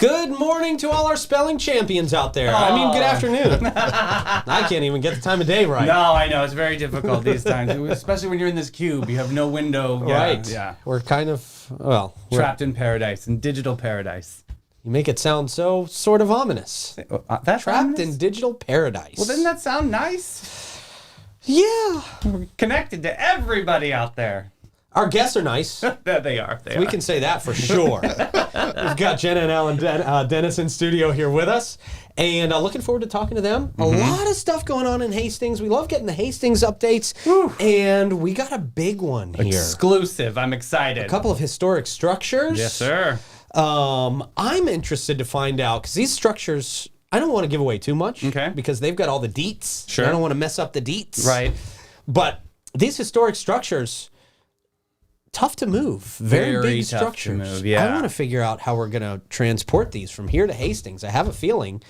Good morning to all our spelling champions out there. I mean, good afternoon. I can't even get the time of day right. No, I know. It's very difficult these times, especially when you're in this cube. You have no window. Right. Yeah. We're kind of, trapped in paradise, in digital paradise. You make it sound so sort of ominous. That's Trapped ominous? in digital paradise. Well, doesn't that sound nice? Yeah. We're connected to everybody out there. Our guests are nice. They are. We can say that for sure. We've got Jena Allyn Dennis in studio here with us, and looking forward to talking to them. A lot of stuff going on in Hastings. We love getting the Hastings updates, and we got a big one here. Exclusive. I'm excited. A couple of historic structures. Yes, sir. I'm interested to find out, because these structures, I don't want to give away too much. Okay. Because they've got all the deets. Sure. I don't want to mess up the deets. Right. But these historic structures, tough to move. Very big tough structures. to move, yeah. I want to figure out how we're going to transport these from here to Hastings. I have a feeling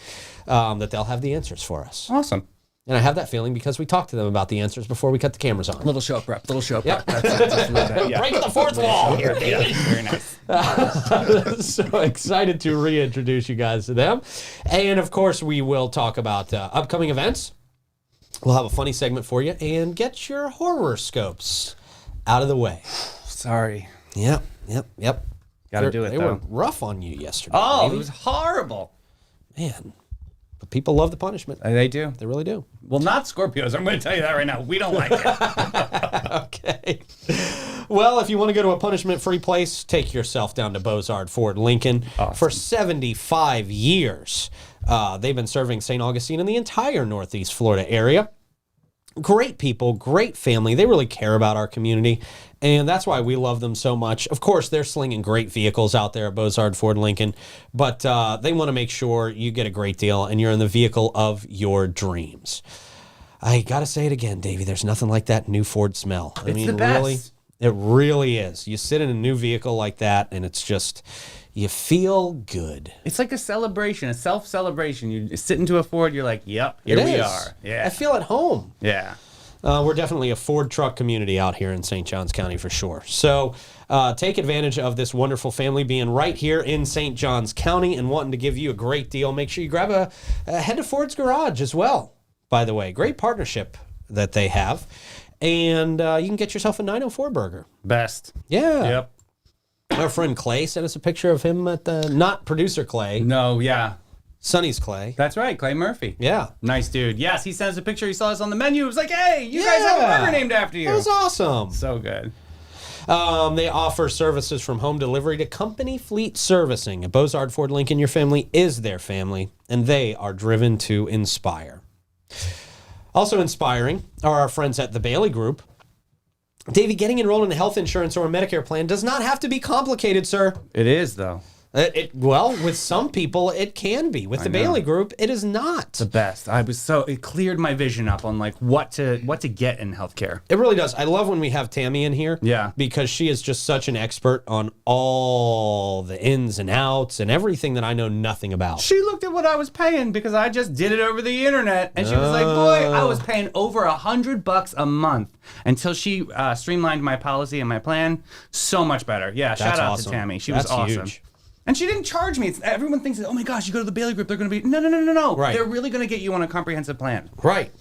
that they'll have the answers for us. Awesome. And I have that feeling because we talked to them about the answers before we cut the cameras on. Little show prep. Little show Yep. prep. That's a little bit, yeah. Break the fourth wall here, David. Very nice. So excited to reintroduce you guys to them. And of course, we will talk about upcoming events. We'll have a funny segment for you and get your horoscopes out of the way. Sorry. Yep. Gotta do it, They though. were rough on you yesterday. Oh, baby. it was horrible. Man. But people love the punishment. They do. They really do. Well, not Scorpios. I'm going to tell you that right now. We don't like it. Okay. Well, if you want to go to a punishment-free place, take yourself down to Beaux-Arts Ford Lincoln. Awesome. For 75 years, they've been serving St. Augustine and the entire Northeast Florida area. Great people, great family. They really care about our community, and that's why we love them so much. Of course, they're slinging great vehicles out there at Beaux-Arts Ford Lincoln, but they want to make sure you get a great deal and you're in the vehicle of your dreams. I got to say it again, Davey. There's nothing like that new Ford smell. It's the best. Really, it really is. You sit in a new vehicle like that, and it's just, you feel good. It's like a celebration, a self-celebration. You sit into a Ford, you're like, yep, here we are. Yeah. I feel at home. Yeah. We're definitely a Ford truck community out here in St. Johns County for sure. So take advantage of this wonderful family being right here in St. Johns County and wanting to give you a great deal. Make sure you grab a head to Ford's Garage as well, by the way. Great partnership that they have. And you can get yourself a 904 burger. Best. Yeah. Yep. Our friend Clay sent us a picture of him at the, not producer Clay, No, yeah. Sonny's Clay. That's right, Clay Murphy. Yeah. Nice dude. Yes, he sent us a picture. He saw us on the menu. He was like, hey, you guys have a burger named after you. That was awesome. So good. They offer services from home delivery to company fleet servicing. At Beaux-Arts Ford Lincoln, your family is their family, and they are driven to inspire. Also inspiring are our friends at the Bailey Group. Davey, getting enrolled in health insurance or a Medicare plan does not have to be complicated, sir. It is, though. Well, with some people, it can be. With the Bailey Group, it is not. The best. It cleared my vision up on like what to get in healthcare. It really does. I love when we have Tammy in here. Yeah. Because she is just such an expert on all the ins and outs and everything that I know nothing about. She looked at what I was paying because I just did it over the internet, and she was like, "Boy, I was paying over $100 a month until she streamlined my policy and my plan. So much better. Yeah, shout out to Tammy. She was awesome. Huge. And she didn't charge me. Everyone thinks, oh my gosh, you go to the Bailey Group, they're going to be, no. Right. They're really going to get you on a comprehensive plan. Right.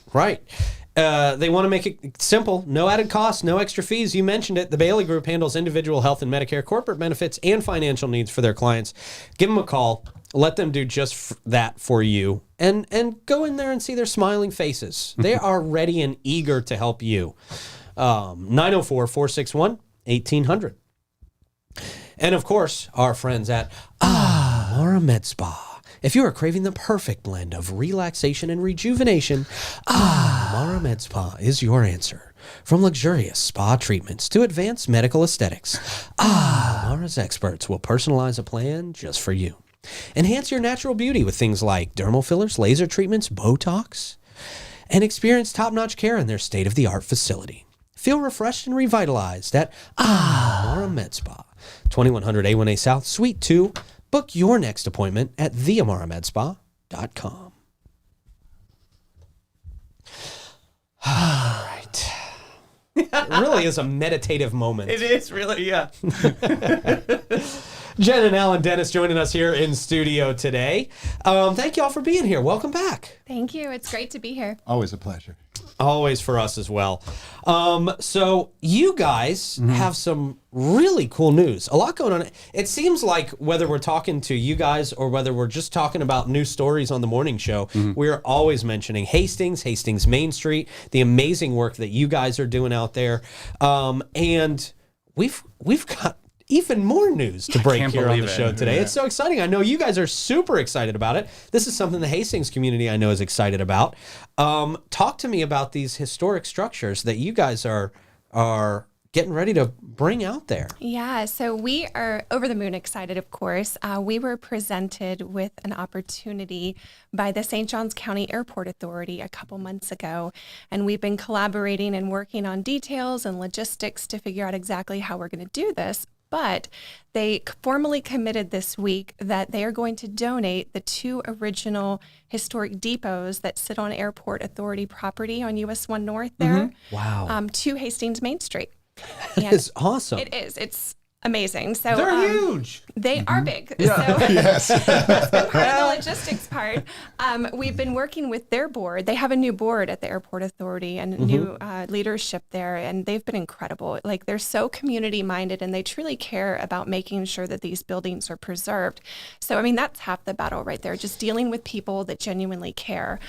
They want to make it simple. No added costs, no extra fees. You mentioned it. The Bailey Group handles individual health and Medicare corporate benefits and financial needs for their clients. Give them a call. Let them do just that for you. And go in there and see their smiling faces. They are ready and eager to help you. 904-461-1800. And of course, our friends at Mara Med Spa. If you are craving the perfect blend of relaxation and rejuvenation, Mara Med Spa is your answer. From luxurious spa treatments to advanced medical aesthetics, Mara's experts will personalize a plan just for you. Enhance your natural beauty with things like dermal fillers, laser treatments, Botox, and experience top-notch care in their state-of-the-art facility. Feel refreshed and revitalized at Mara Med Spa, 2100 A1A South, Suite 2. Book your next appointment at theamaramedspa.com. All right. It really is a meditative moment. It is really, yeah. Jena Allyn Dennis joining us here in studio today. Thank you all for being here. Welcome back. Thank you. It's great to be here. Always a pleasure. Always for us as well. So you guys have some really cool news. A lot going on. It seems like whether we're talking to you guys or whether we're just talking about new stories on the morning show, we're always mentioning Hastings Main Street, the amazing work that you guys are doing out there. And we've got even more news to break here on the show today. It's so exciting. I know you guys are super excited about it. This is something the Hastings community I know is excited about. Talk to me about these historic structures that you guys are getting ready to bring out there. Yeah, so we are over the moon excited, of course. We were presented with an opportunity by the St. Johns County Airport Authority a couple months ago, and we've been collaborating and working on details and logistics to figure out exactly how we're going to do this. But they formally committed this week that they are going to donate the 2 original historic depots that sit on Airport Authority property on US 1 North there. Wow. To Hastings Main Street. That is awesome. It is. It's amazing. So They're huge. They are big. Yeah. So Yes. that's been part of the logistics part. We've been working with their board. They have a new board at the Airport Authority and new leadership there, and they've been incredible. Like, they're so community minded, and they truly care about making sure that these buildings are preserved. So, I mean, that's half the battle right there, just dealing with people that genuinely care.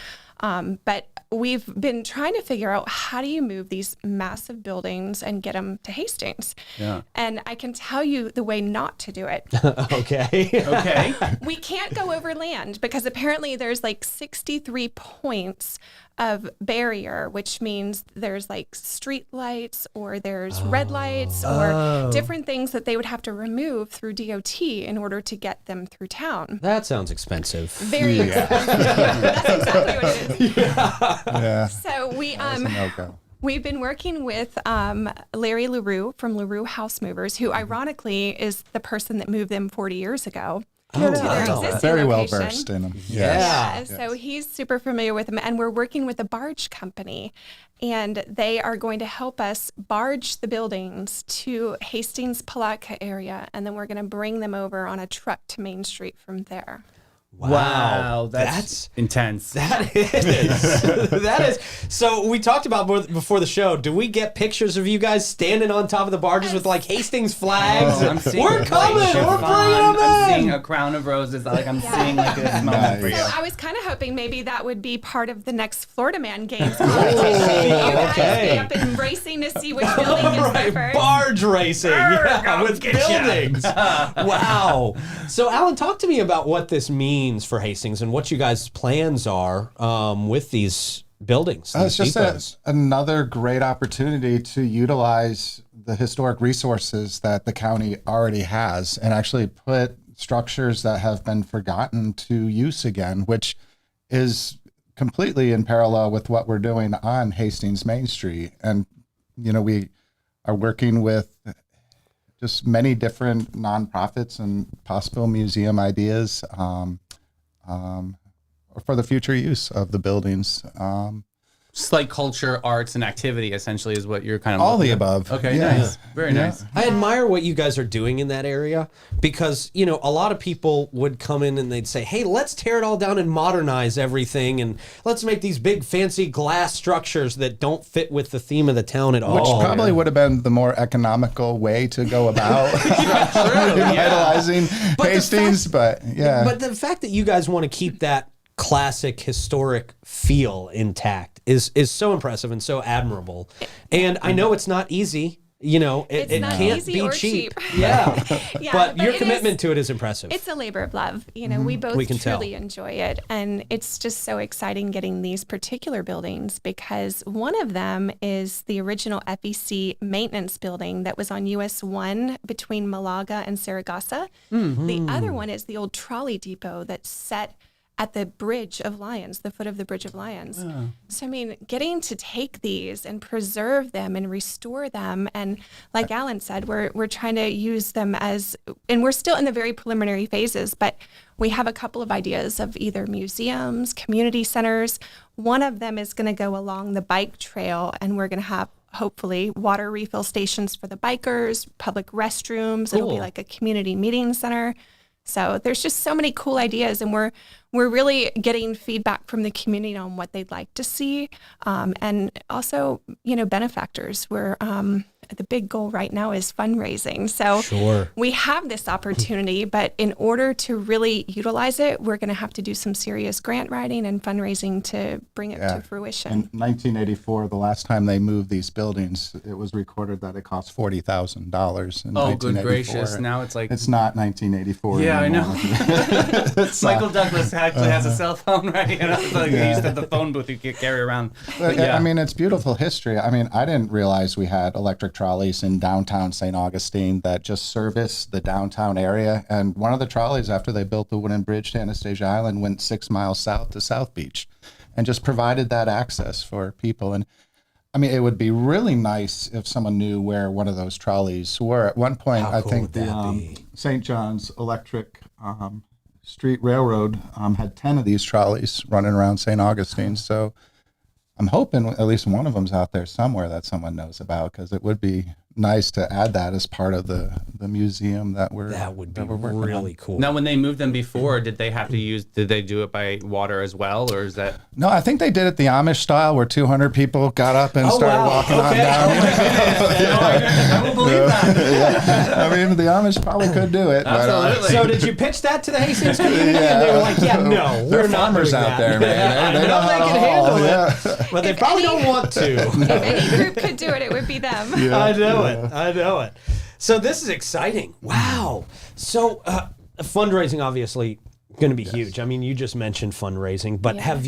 But we've been trying to figure out, how do you move these massive buildings and get them to Hastings? Yeah. And I can tell you the way not to do it. Okay. Okay. We can't go over land because apparently there's like 63 points of barrier, which means there's like street lights or there's red lights or different things that they would have to remove through DOT in order to get them through town. That sounds expensive. Very expensive. That's exactly what it is. Yeah. So we No-go. we've been working with Larry LaRue from LaRue House Movers, who ironically is the person that moved them 40 years ago. To their existing Very well location. versed in them. Yeah. So he's super familiar with them, and we're working with a barge company, and they are going to help us barge the buildings to Hastings Palatka area, and then we're going to bring them over on a truck to Main Street from there. Wow, that's intense. That is. That is. So we talked about before the show. Do we get pictures of you guys standing on top of the barges with like Hastings flags? I'm seeing We're coming. We're chiffon. bringing them I'm in. seeing a crown of roses. Like, I'm seeing like this moment for you. So I was kind of hoping maybe that would be part of the next Florida Man Games competition. You guys okay. be up and racing to see which building is there Right, first. barge racing, yeah, I'll with get ya. buildings. Wow. So, Alan, talk to me about what this means for Hastings and what you guys' plans are with these buildings. It's these just depots. another great opportunity to utilize the historic resources that the county already has and actually put structures that have been forgotten to use again, which is completely in parallel with what we're doing on Hastings Main Street. And, you know, we are working with just many different nonprofits and possible museum ideas for the future use of the buildings. Just like culture, arts, and activity, essentially, is what you're kind of All the looking at. above. Okay, Yeah. nice. Very nice. I admire what you guys are doing in that area because, you know, a lot of people would come in and they'd say, hey, let's tear it all down and modernize everything and let's make these big fancy glass structures that don't fit with the theme of the town at all. Which probably would have been the more economical way to go about revitalizing Hastings, but yeah. But the fact that you guys want to keep that classic historic feel intact is so impressive and so admirable. And I know it's not easy. You know, it not can't easy be or cheap. cheap. Yeah. Yeah, but your it commitment is- to it is impressive. It's a labor of love. You know, we both We can tell. truly enjoy it. And it's just so exciting getting these particular buildings because one of them is the original FEC maintenance building that was on US 1 between Malaga and Saragossa. The other one is the old trolley depot that's set at the Bridge of Lions, the foot of the Bridge of Lions. So, I mean, getting to take these and preserve them and restore them. And like Alan said, we're trying to use them as, and we're still in the very preliminary phases, but we have a couple of ideas of either museums, community centers. One of them is going to go along the bike trail, and we're going to have hopefully water refill stations for the bikers, public restrooms. It'll be Cool. like a community meeting center. So there's just so many cool ideas, and we're really getting feedback from the community on what they'd like to see, and also, benefactors. We're the big goal right now is fundraising. So Sure. we have this opportunity, but in order to really utilize it, we're going to have to do some serious grant writing and fundraising to bring it to fruition. In 1984, the last time they moved these buildings, it was recorded that it cost $40,000 in Oh, good 1984. gracious. And Now it's like... it's not 1984 Yeah, I anymore. know. Michael Douglas actually has a cell phone, right? It's like he used to have the phone booth you could carry around. But, I mean, it's beautiful history. I mean, I didn't realize we had electric trolleys in downtown St. Augustine that just service the downtown area. And one of the trolleys, after they built the wooden bridge to Anastasia Island, went 6 miles south to South Beach and just provided that access for people. And I mean, it would be really nice if someone knew where one of those trolleys were. At one point, How I cool think would that the be? St. John's Electric Street Railroad had 10 of these trolleys running around St. Augustine. So I'm hoping at least one of them's out there somewhere that someone knows about, because it would be nice to add that as part of the museum that we're That would be we're working really on. cool. Now, when they moved them before, did they do it by water as well, or is that... No, I think they did it the Amish style, where 200 people got up and started wow. walking on Okay. down. I will believe that. I mean, the Amish probably could do it. Absolutely. So did you pitch that to the Hastings community? And they were like, yeah, no, They're we're not farmers doing out that. there, man. I know how they to can haul, handle it, yeah. but they probably don't want to. If any group could do it, it would be them. I know it. So this is exciting. Wow. So fundraising, obviously, going to be huge. I mean, you just mentioned fundraising, but Yeah. have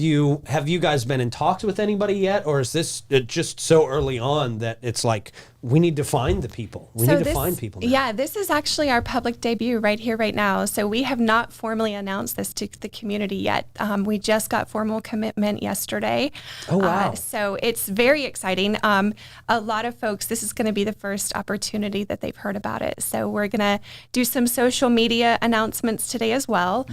you guys been in talks with anybody yet, or is this just so early on that it's like we need to find the people? We need to find people now. Yeah, this is actually our public debut right here, right now. So we have not formally announced this to the community yet. We just got formal commitment yesterday. Oh, wow. So it's very exciting. A lot of folks, this is going to be the first opportunity that they've heard about it. So we're going to do some social media announcements today as well.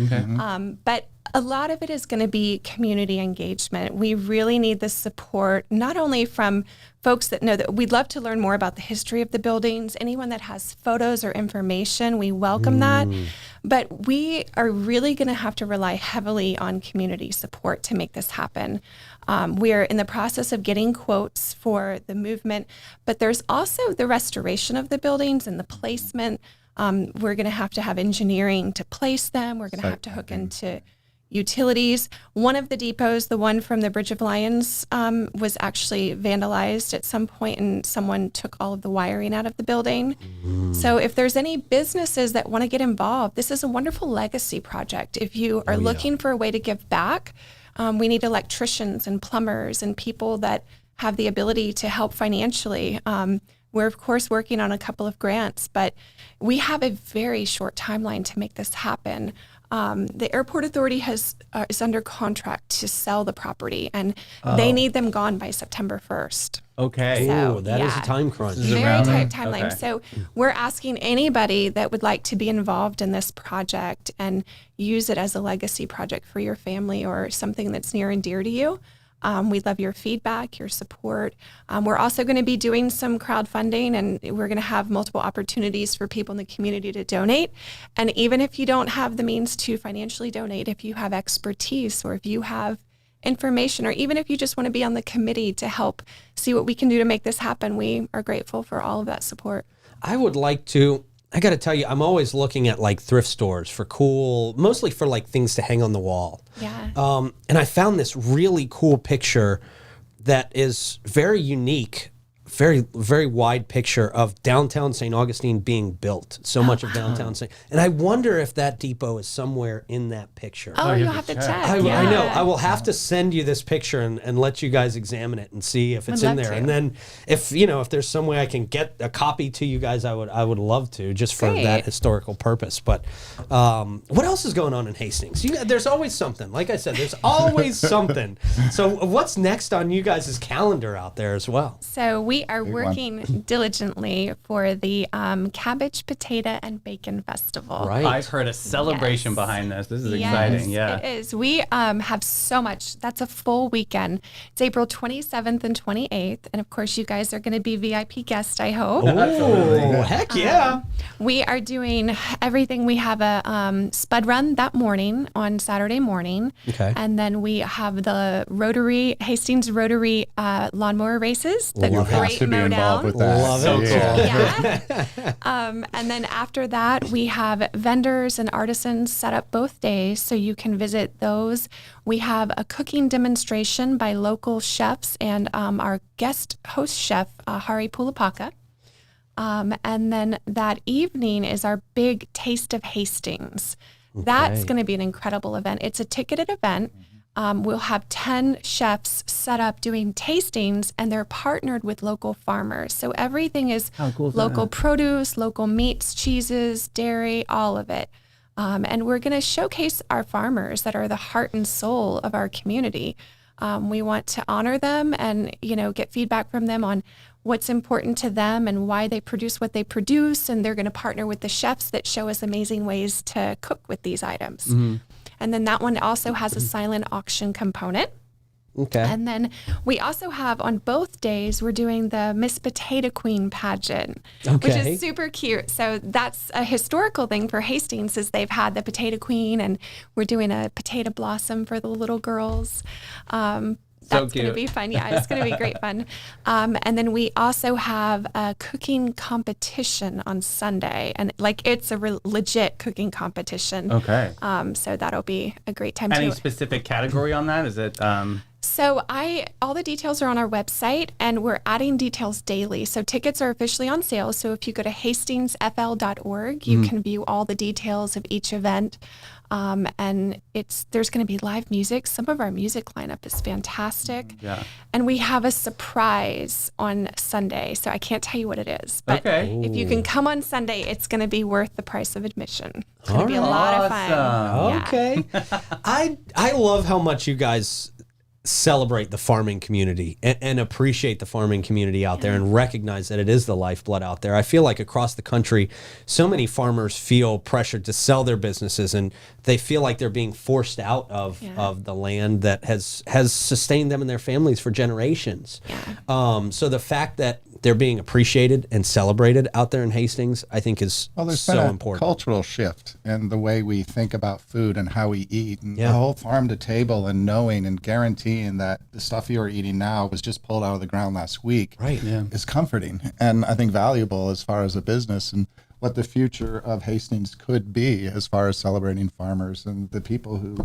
But a lot of it is going to be community engagement. We really need the support, not only from folks that know that we'd love to learn more about the history of the buildings. Anyone that has photos or information, we welcome that. But we are really going to have to rely heavily on community support to make this happen. We are in the process of getting quotes for the movement, but there's also the restoration of the buildings and the placement. We're going to have engineering to place them. We're going to have to hook into utilities. One of the depots, the one from the Bridge of Lions, was actually vandalized at some point, and someone took all of the wiring out of the building. So if there's any businesses that want to get involved, this is a wonderful legacy project. If you are looking for a way to give back, we need electricians and plumbers and people that have the ability to help financially. We're, of course, working on a couple of grants, but we have a very short timeline to make this happen. The airport authority is under contract to sell the property, and they need them gone by September 1st. Okay. So, Ooh, that is a time crunch. Very around tight there? timeline. Okay. So we're asking anybody that would like to be involved in this project and use it as a legacy project for your family or something that's near and dear to you. We'd love your feedback, your support. We're also going to be doing some crowdfunding, and we're going to have multiple opportunities for people in the community to donate. And even if you don't have the means to financially donate, if you have expertise or if you have information, or even if you just want to be on the committee to help see what we can do to make this happen, we are grateful for all of that support. I would like to, I got to tell you, I'm always looking at like thrift stores for cool, mostly for like things to hang on the wall. Yeah. And I found this really cool picture that is very unique, very, very wide picture of downtown St. Augustine being built. So much of downtown St. And I wonder if that depot is somewhere in that picture. Oh, you'll have to check. I Yeah. know. I will have to send you this picture and let you guys examine it and see if it's Would in love there. to. And then if there's some way I can get a copy to you guys, I would love to, just for Great. that historical purpose. But what else is going on in Hastings? There's always something. Like I said, there's always something. So what's next on you guys' calendar out there as well? So we we are Big one. working diligently for the Cabbage, Potato, and Bacon Festival. Right. I've heard a celebration Yes. behind this. This is Yes, exciting. Yeah. it is. We have so much. That's a full weekend. It's April 27th and 28th. And of course, you guys are going to be VIP guests, I hope. Oh, heck yeah. We are doing everything. We have a spud run that morning on Saturday morning. Okay. And then we have the Hastings Rotary lawnmower races. The Love it. Has great to be involved Mowdown. with that. Love So it. cool. Yeah. And then after that, we have vendors and artisans set up both days so you can visit those. We have a cooking demonstration by local chefs and our guest host chef, Hari Pulapaka. And then that evening is our big Taste of Hastings. That's Okay. going to be an incredible event. It's a ticketed event. We'll have 10 chefs set up doing tastings, and they're partnered with local farmers. So everything is cool is local produce, local meats, cheeses, dairy, all of it. And we're going to showcase our farmers that are the heart and soul of our community. We want to honor them and, get feedback from them on what's important to them and why they produce what they produce. And they're going to partner with the chefs that show us amazing ways to cook with these items. And then that one also has a silent auction component. Okay. And then we also have on both days, we're doing the Miss Potato Queen pageant, which Okay. is super cute. So that's a historical thing for Hastings is they've had the Potato Queen and we're doing a potato blossom for the little girls. That's going to cute. be fun. Yeah, it's going to be great fun. And then we also have a cooking competition on Sunday. And it's a legit cooking competition. Okay. So that'll be a great time Any too. specific category on that? Is it? So all the details are on our website and we're adding details daily. So tickets are officially on sale. So if you go to hastingsfl.org, you can view all the details of each event. And there's going to be live music. Some of our music lineup is fantastic. Yeah. And we have a surprise on Sunday. So I can't tell you what it is. But Okay. if you can come on Sunday, it's going to be worth the price of admission. It's going to be a lot of fun. Awesome. Yeah. Okay. I love how much you guys celebrate the farming community and appreciate the farming community out there and recognize that it is the lifeblood out there. I feel like across the country, so many farmers feel pressured to sell their businesses and they feel like they're being forced out of the land that has sustained them and their families for generations. Yeah. So the fact that they're being appreciated and celebrated out there in Hastings, I think is Well, there's so been a important. cultural shift in the way we think about food and how we eat, and Yeah. the whole farm to table and knowing and guaranteeing that the stuff you are eating now was just pulled out of the ground last week Right. Yeah. is comforting and I think valuable as far as a business and what the future of Hastings could be as far as celebrating farmers and the people who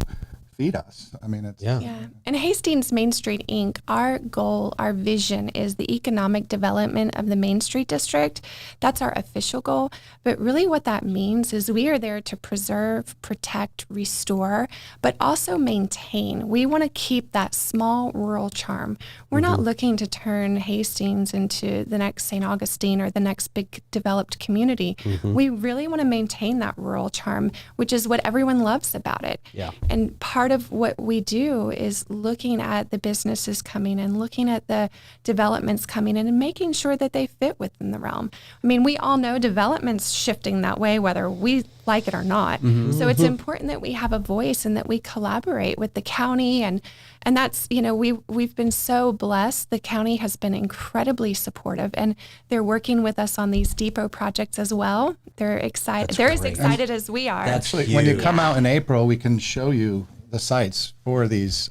feed us. I mean, it's Yeah. And Hastings Main Street, Inc., our goal, our vision is the economic development of the Main Street District. That's our official goal. But really what that means is we are there to preserve, protect, restore, but also maintain. We want to keep that small rural charm. We're not looking to turn Hastings into the next St. Augustine or the next big developed community. We really want to maintain that rural charm, which is what everyone loves about it. Yeah. And part of what we do is looking at the businesses coming in, looking at the developments coming in and making sure that they fit within the realm. I mean, we all know development's shifting that way, whether we like it or not. So it's important that we have a voice and that we collaborate with the county. And that's, we've been so blessed. The county has been incredibly supportive and they're working with us on these depot projects as well. They're excited. They're as excited as we are. That's actually, when you huge. come out in April, we can show you the sites for these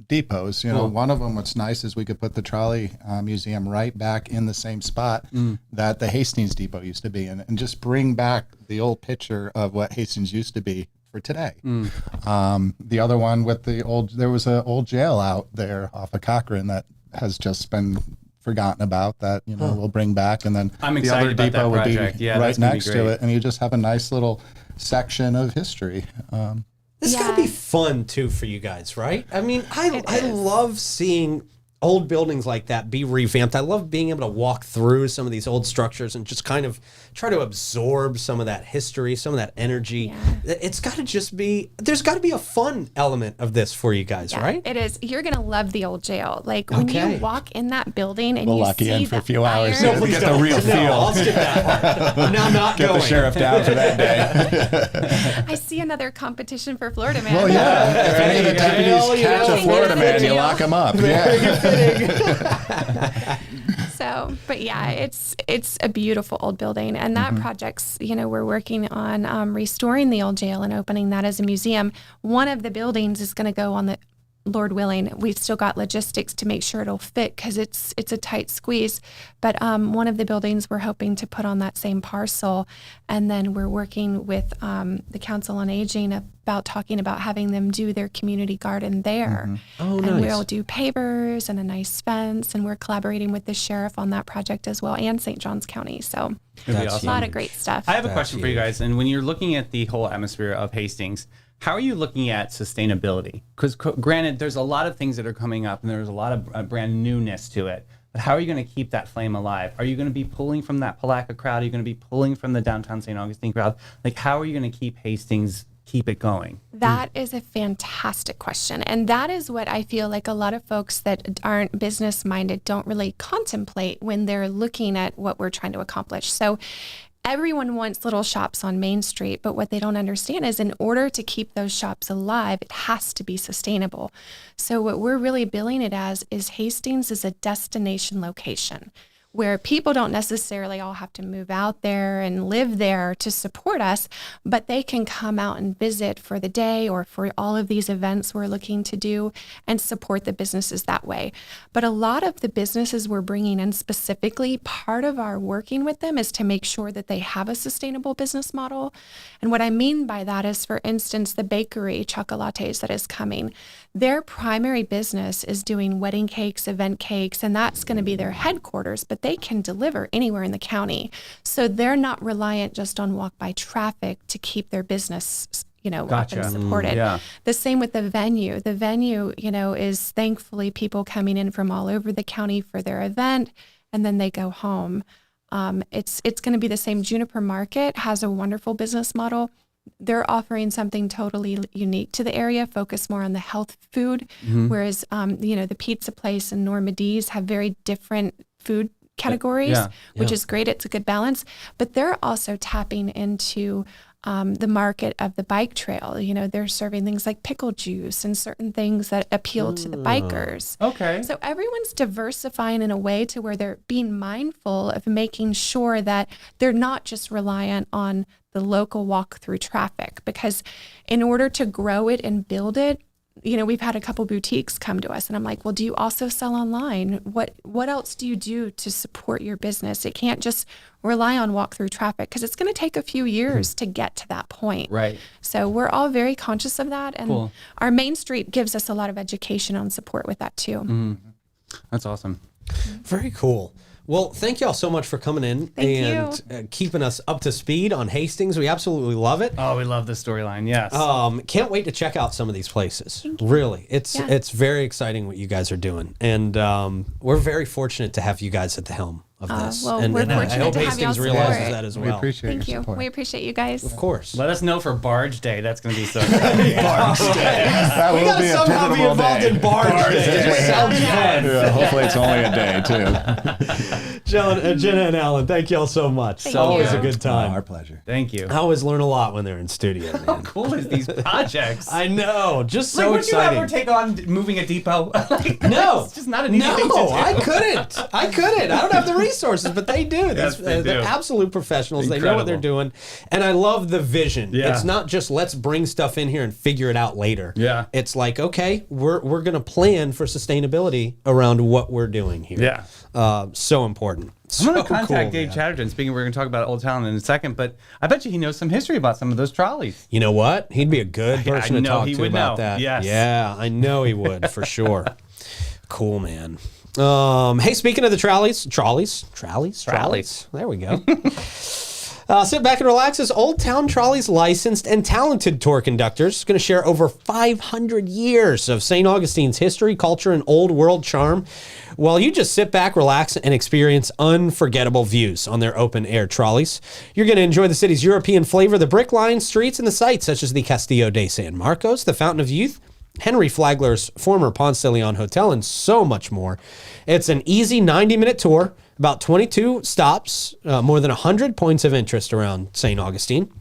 depots. One of them, what's nice is we could put the trolley museum right back in the same spot that the Hastings Depot used to be in, and just bring back the old picture of what Hastings used to be for today. The other one with there was an old jail out there off of Cochrane that has just been forgotten about that we'll bring back, and then I'm the excited other about that depot would be project. Yeah, right that's gonna be next to great. it, and you just have a nice little section of history. This is Yeah. gotta be fun too for you guys, right? I mean, I love seeing old buildings like that be revamped. I love being able to walk through some of these old structures and just kind of try to absorb some of that history, some of that energy. It's got to just be, there's got to be a fun element of this for you guys, right? It is. You're going to love the old jail. Like when you walk in that building and We'll you lock you see in for a the few hours iron- to get the real feel. No, I'll skip that part. I'm now not Get going. the sheriff down for that day. I see another competition for Florida Man. Well, yeah. If any of the Well, deputies you catch know, a Florida man, you lock him up. So, but yeah, it's a beautiful old building, and that project's, we're working on restoring the old jail and opening that as a museum. One of the buildings is going to go on the, Lord willing, we've still got logistics to make sure it'll fit because it's a tight squeeze. But one of the buildings we're hoping to put on that same parcel, and then we're working with the Council on Aging about talking about having them do their community garden there. Oh, and nice. we'll do pavers and a nice fence, and we're collaborating with the sheriff on that project as well, and St. Johns County. So It'd be That's awesome. a lot of great stuff. I have a question for you guys. And when you're looking at the whole atmosphere of Hastings, how are you looking at sustainability? Because granted, there's a lot of things that are coming up and there's a lot of brand newness to it. But how are you going to keep that flame alive? Are you going to be pulling from that Palatka crowd? Are you going to be pulling from the downtown St. Augustine crowd? Like, how are you going to keep Hastings, keep it going? That is a fantastic question. And that is what I feel like a lot of folks that aren't business minded don't really contemplate when they're looking at what we're trying to accomplish. So everyone wants little shops on Main Street, but what they don't understand is in order to keep those shops alive, it has to be sustainable. So what we're really billing it as is Hastings is a destination location where people don't necessarily all have to move out there and live there to support us, but they can come out and visit for the day or for all of these events we're looking to do and support the businesses that way. But a lot of the businesses we're bringing in specifically, part of our working with them is to make sure that they have a sustainable business model. And what I mean by that is, for instance, the bakery Chocolates that is coming. Their primary business is doing wedding cakes, event cakes, and that's going to be their headquarters, but they can deliver anywhere in the county. So they're not reliant just on walk-by traffic to keep their business, up Gotcha. and supported. Yeah. The same with the venue. The venue, is thankfully people coming in from all over the county for their event, and then they go home. It's going to be the same. Juniper Market has a wonderful business model. They're offering something totally unique to the area, focused more on the health food, whereas, the pizza place and Norma D's have very different food categories, which is great. It's a good balance. But they're also tapping into the market of the bike trail. They're serving things like pickle juice and certain things that appeal to the bikers. Okay. So everyone's diversifying in a way to where they're being mindful of making sure that they're not just reliant on the local walk-through traffic, because in order to grow it and build it, we've had a couple boutiques come to us, and I'm like, well, do you also sell online? What else do you do to support your business? It can't just rely on walk-through traffic, because it's going to take a few years to get to that point. Right. So we're all very conscious of that, and Cool. our Main Street gives us a lot of education on support with that too. That's awesome. Very cool. Well, thank y'all so much for coming in and keeping us up to speed on Hastings. We absolutely love it. Oh, we love this storyline. Yes. Can't wait to check out some of these places. Really, it's very exciting what you guys are doing, and we're very fortunate to have you guys at the helm of this. Well, and we're and I fortunate hope to have Hastings y'all realizes support. that as We well. appreciate Thank your you. support. We appreciate you guys. Of course. Let us know for Barge Day. That's going to be so Barge Day. That We will gotta be a somehow be pivotal involved day. in Barge Day. It just sounds fun. Yeah, hopefully it's only a day too. Jena and Allyn, thank y'all so much. Thank Always you. a good time. Our pleasure. Thank you. I always learn a lot when they're in studio, man. How cool is these projects? I know, just so would exciting. you ever take on moving a depot? No, it's just not an easy thing to do. I couldn't. I don't have the resources, but they do. Yes, they They're do. absolute professionals. They know what they're doing, and I love the vision. Yeah. It's not just let's bring stuff in here and figure it out later. Yeah. It's like, okay, we're gonna plan for sustainability around what we're doing here. Yeah. So important. I'm going to So contact cool, Dave man. Chatterton. Speaking, we're going to talk about Old Town in a second, but I bet you he knows some history about some of those trolleys. You know what? He'd be a good Yeah, I person to know talk he to would about know. that. Yes. Yeah, I know he would for sure. Cool, man. Hey, speaking of the trolleys. There we go. Sit back and relax as Old Town Trolley's licensed and talented tour conductors going to share over 500 years of St. Augustine's history, culture, and old world charm, while you just sit back, relax, and experience unforgettable views on their open-air trolleys. You're going to enjoy the city's European flavor, the brick-lined streets, and the sights such as the Castillo de San Marcos, the Fountain of Youth, Henry Flagler's former Ponce de Leon Hotel, and so much more. It's an easy 90-minute tour, about 22 stops, more than 100 points of interest around St. Augustine.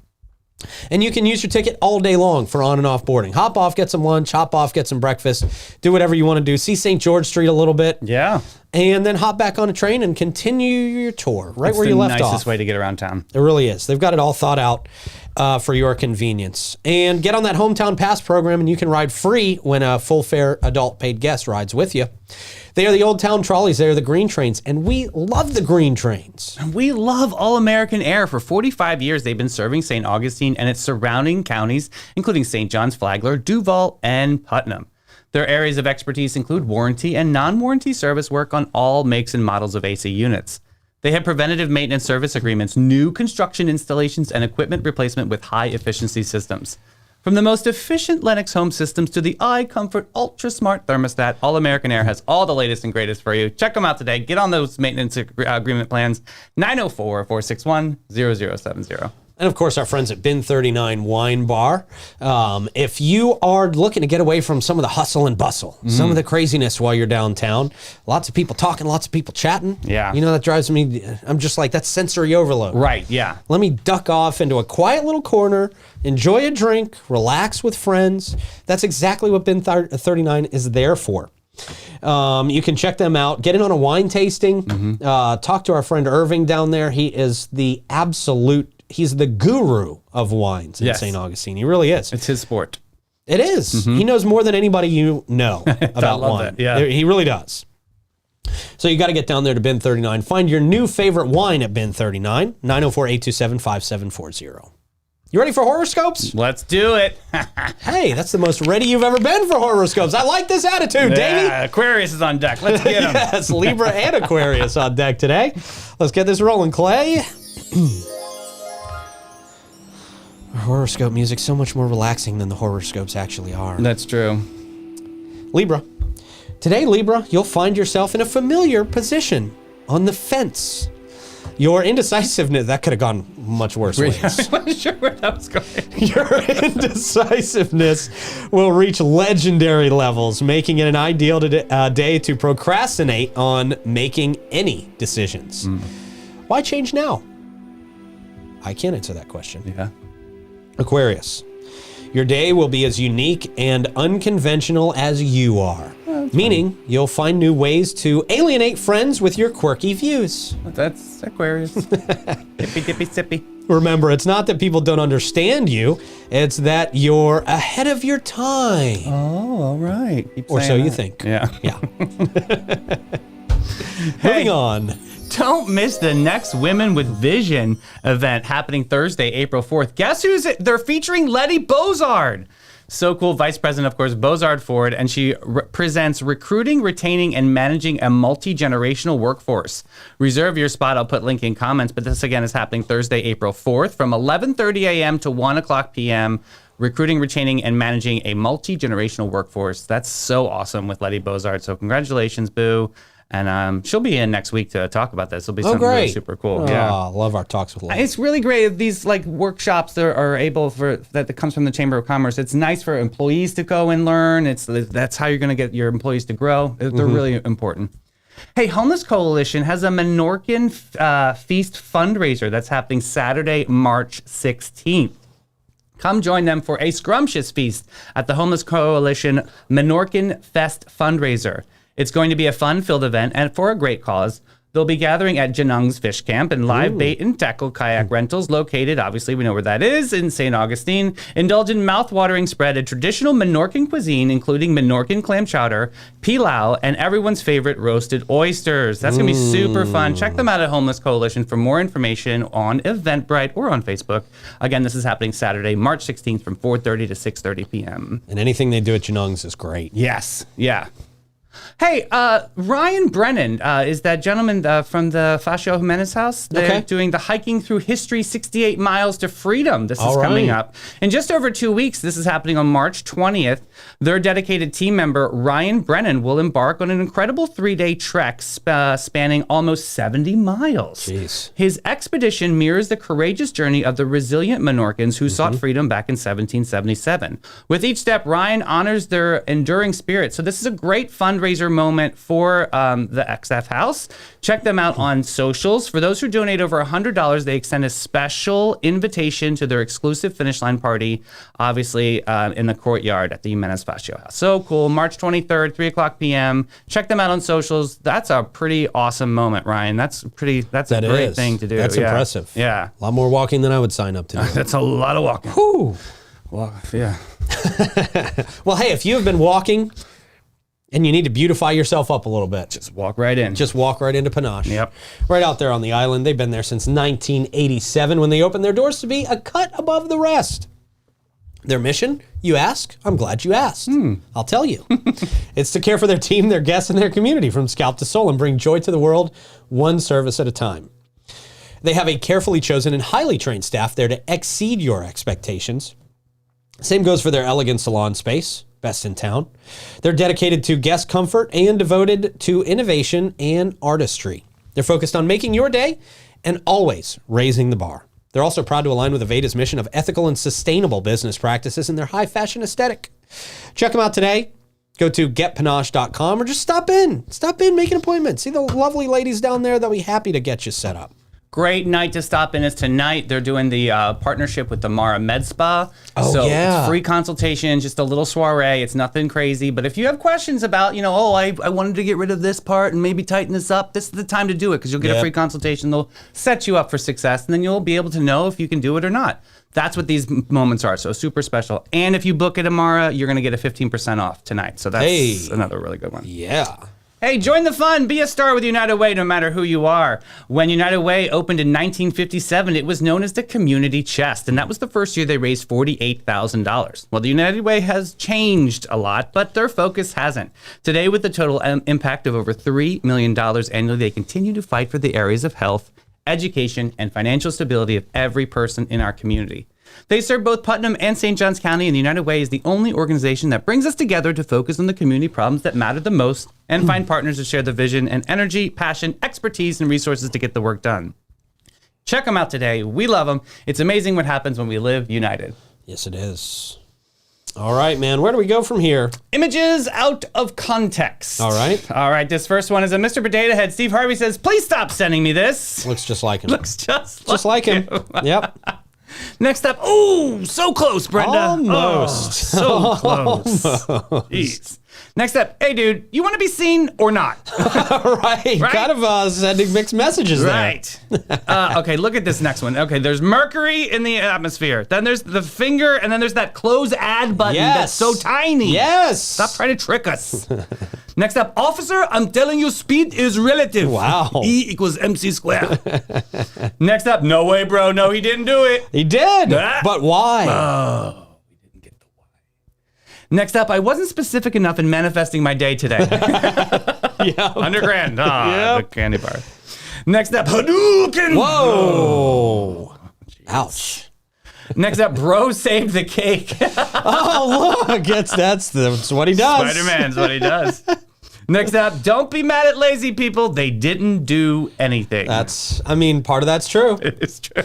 And you can use your ticket all day long for on and off boarding. Hop off, get some lunch, hop off, get some breakfast, do whatever you want to do. See St. George Street a little bit. Yeah. And then hop back on a train and continue your tour right where you left off. It's the nicest way to get around town. It really is. They've got it all thought out for your convenience. And get on that Hometown Pass program and you can ride free when a full fare adult paid guest rides with you. They are the Old Town Trolleys. They are the green trains. And we love the green trains. We love All American Air. For 45 years, they've been serving St. Augustine and its surrounding counties, including St. John's, Flagler, Duval, and Putnam. Their areas of expertise include warranty and non-warranty service work on all makes and models of AC units. They have preventative maintenance service agreements, new construction installations, and equipment replacement with high-efficiency systems. From the most efficient Lennox home systems to the iComfort Ultra Smart thermostat, All American Air has all the latest and greatest for you. Check them out today. Get on those maintenance agreement plans. 904-461-0070. And of course, our friends at Bin 39 Wine Bar. If you are looking to get away from some of the hustle and bustle, some of the craziness while you're downtown, lots of people talking, lots of people chatting. Yeah. You know, that drives me, I'm just like, that's sensory overload. Right, yeah. Let me duck off into a quiet little corner, enjoy a drink, relax with friends. That's exactly what Bin 39 is there for. You can check them out, get in on a wine tasting, talk to our friend Irving down there. He is he's the guru of wines in St. Augustine. He really is. It's his sport. It is. He knows more than anybody you know about wine. Yeah. He really does. So you got to get down there to Bin 39. Find your new favorite wine at Bin 39, 904-827-5740. You ready for horoscopes? Let's do it. Hey, that's the most ready you've ever been for horoscopes. I like this attitude, Davey. Aquarius is on deck. Let's get him. Yes, Libra and Aquarius on deck today. Let's get this rolling, Clay. Horoscope music so much more relaxing than the horoscopes actually are. That's true. Libra. Today, Libra, you'll find yourself in a familiar position on the fence. Your indecisiveness, that could have gone much worse ways. I wasn't sure where that was going. Your indecisiveness will reach legendary levels, making it an ideal day to procrastinate on making any decisions. Why change now? I can't answer that question. Yeah. Aquarius, your day will be as unique and unconventional as you are, meaning you'll find new ways to alienate friends with your quirky views. That's Aquarius. Dippy, dippy, sippy. Remember, it's not that people don't understand you, it's that you're ahead of your time. Oh, all right. Or so you think. Yeah. Yeah. Moving on. Don't miss the next Women with Vision event happening Thursday, April 4th. Guess who's it? They're featuring Letty Bozard. So cool. Vice President, of course, Bozard Ford, and she presents recruiting, retaining, and managing a multi-generational workforce. Reserve your spot. I'll put link in comments, but this again is happening Thursday, April 4th from 11:30 a.m. to 1 o'clock p.m. Recruiting, retaining, and managing a multi-generational workforce. That's so awesome with Letty Bozard. So congratulations, Boo. And she'll be in next week to talk about this. It'll be something really super cool. Yeah, love our talks with Letty. It's really great. These like workshops that are able that comes from the Chamber of Commerce. It's nice for employees to go and learn. That's how you're going to get your employees to grow. They're really important. Hey, Homeless Coalition has a Menorcan Feast fundraiser that's happening Saturday, March 16th. Come join them for a scrumptious feast at the Homeless Coalition Menorcan Fest fundraiser. It's going to be a fun-filled event and for a great cause. They'll be gathering at Janung's Fish Camp and live bait and tackle kayak rentals located, obviously we know where that is, in St. Augustine. Indulge in mouth-watering spread of traditional Menorcan cuisine, including Menorcan clam chowder, pilau, and everyone's favorite roasted oysters. That's going to be super fun. Check them out at Homeless Coalition for more information on Eventbrite or on Facebook. Again, this is happening Saturday, March 16th from 4:30 to 6:30 p.m. And anything they do at Janung's is great. Yes. Yeah. Hey, Ryan Brennan is that gentleman from the Fascio Jimenez house. They're Okay. doing the Hiking Through History 68 Miles to Freedom. This is All coming right. up. In just over 2 weeks, this is happening on March 20th. Their dedicated team member, Ryan Brennan, will embark on an incredible 3-day trek spanning almost 70 miles. Jeez. His expedition mirrors the courageous journey of the resilient Menorcans who sought freedom back in 1777. With each step, Ryan honors their enduring spirit. So this is a great fundraiser moment for the XF House. Check them out on socials. For those who donate over $100, they extend a special invitation to their exclusive finish line party, obviously in the courtyard at the Jimenez Fascio House. So cool. March 23rd, 3 o'clock p.m. Check them out on socials. That's a pretty awesome moment, Ryan. That's a great thing to do. That's Yeah. impressive. Yeah. A lot more walking than I would sign up to do. That's a lot of walking. Whew. Well, yeah. Well, hey, if you have been walking and you need to beautify yourself up a little bit, Just walk right in. just walk right into Panache. Yep. Right out there on the island. They've been there since 1987 when they opened their doors to be a cut above the rest. Their mission, you ask? I'm glad you asked. I'll tell you. It's to care for their team, their guests, and their community from scalp to soul and bring joy to the world one service at a time. They have a carefully chosen and highly trained staff there to exceed your expectations. Same goes for their elegant salon space, best in town. They're dedicated to guest comfort and devoted to innovation and artistry. They're focused on making your day and always raising the bar. They're also proud to align with Aveda's mission of ethical and sustainable business practices in their high fashion aesthetic. Check them out today. Go to getpanache.com or just stop in. Stop in, make an appointment. See the lovely ladies down there. They'll be happy to get you set up. Great night to stop in is tonight. They're doing the partnership with the Mara Med Spa. Oh, so yeah. it's free consultation, just a little soiree. It's nothing crazy. But if you have questions about, I wanted to get rid of this part and maybe tighten this up, this is the time to do it because you'll get a Yep. free consultation. They'll set you up for success, and then you'll be able to know if you can do it or not. That's what these moments are. So super special. And if you book at Amara, you're going to get a 15% off tonight. So that's Hey. another really good one. Yeah. Hey, join the fun. Be a star with United Way, no matter who you are. When United Way opened in 1957, it was known as the Community Chest, and that was the first year they raised $48,000. Well, the United Way has changed a lot, but their focus hasn't. Today, with the total impact of over $3 million annually, they continue to fight for the areas of health, education, and financial stability of every person in our community. They serve both Putnam and St. Johns County, and the United Way is the only organization that brings us together to focus on the community problems that matter the most and find partners to share the vision and energy, passion, expertise, and resources to get the work done. Check them out today. We love them. It's amazing what happens when we live united. Yes, it is. All right, man. Where do we go from here? Images out of context. All right. All right. This first one is a Mr. Potato Head. Steve Harvey says, please stop sending me this. Looks just like him. Looks just just like him. you. Yep. Next up, oh, so close, Brenda. Almost. Oh, so close. Jeez. Next up, hey, dude, you want to be seen or not? Right. Kind of sending mixed messages there. Right. Okay, look at this next one. Okay, there's Mercury in the atmosphere. Then there's the finger, and then there's that close add button that's so tiny. Yes. Stop trying to trick us. Next up, officer, I'm telling you, speed is relative. Wow. E equals MC squared. Next up, no way, bro. No, he didn't do it. He did. Ah. But why? We didn't get the why. Next up, I wasn't specific enough in manifesting my day today. Yeah. $100,000. Yep. The candy bar. Next up, Hadouken. Whoa. Ouch. Next up, bro saved the cake. Oh, look. That's what he does. Spider-Man's what he does. Next up, don't be mad at lazy people. They didn't do anything. Part of that's true. It is true.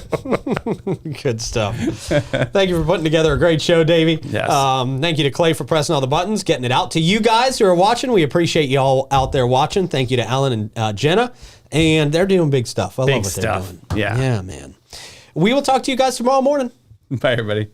Good stuff. Thank you for putting together a great show, Davey. Yes. Thank you to Clay for pressing all the buttons, getting it out to you guys who are watching. We appreciate you all out there watching. Thank you to Allyn and Jena. And they're doing big stuff. I love what they're doing. Yeah. Yeah, man. We will talk to you guys tomorrow morning. Bye, everybody.